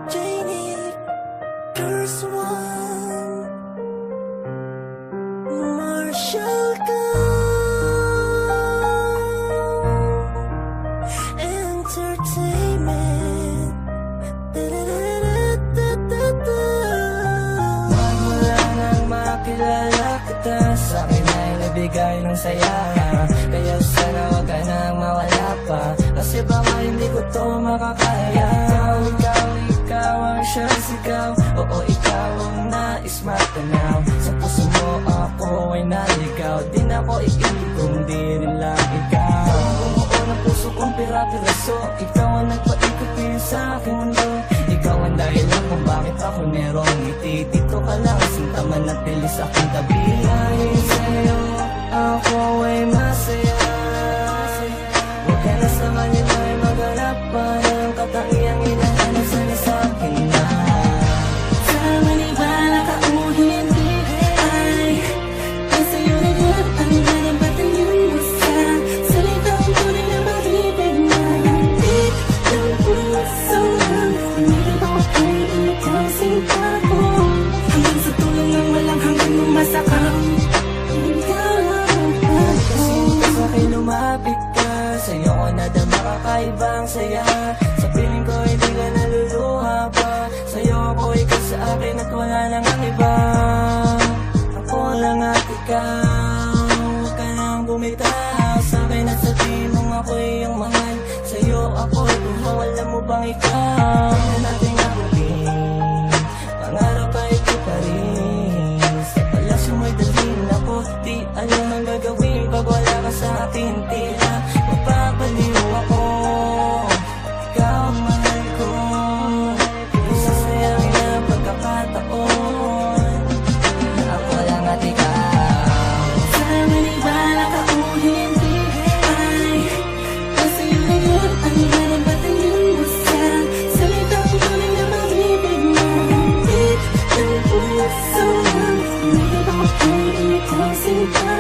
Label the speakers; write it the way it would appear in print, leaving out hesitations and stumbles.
Speaker 1: Janie, first one, Marshall Entertainment. Magmula nang makilala kita, sa'kin ay nabigay ng saya. Kaya sana wag ka nang mawala pa, kasi baka hindi ko to makakaya. Ikaw ang siyang sigaw. Oo, ikaw ang nais matanaw. Sa puso mo ako ay naligaw. Di na ko iibig kung di rin lang ikaw. Bumuo ng puso kong pira-piraso. Ikaw ang nagpaikot sa aking mundo. Ikaw ang dahilan kung bakit ako merong ngiti. Dito ka lang, sinta manatili sa aking tabi. Dahil sa'yo ako ay masaya. Huwag ka na sa kanya ay maghanap pa ng katangiang hinahanap sana sa akin na.
Speaker 2: Sa maniwala ka o hindi ay sa'yo na yan ang narambatan yung musa. Salitang tunay na pag-ibig na hantid ng puso lang. Hindi ba ay ikaw sinta ko? Hanggang sa tulong ng walang hanggang lumasakang ikaw lang ang
Speaker 1: Kasi sa'kin lumapit ka, sa'yo ko nadama kakaibang saya. Sa piling ko hindi ka naluluha pa, sa'yo ako ikaw sa akin at wala nang ang iba. Ako lang at ikaw, huwag ka nang bumitaw sa'kin at sabihin mong ako'y iyong mahal. Sa'yo ako'y buhaw, alam mo bang ikaw na nating nabuling pangarap ay ito pa rin. Sa palasyo mo'y dalhin ako, di alam ang gagawin pag wala ka sa akin. Tila mapapaliw ako, ikaw ang mahal ko. Isasayang na pagkakataon na ako lang at ikaw.
Speaker 2: Sa maniwala ka o hindi ay sa'yo na yan ang narambatan yung musa. Salitang tunay na pag-ibig na hantid ng puso lang. Hindi ba ay ikaw sinta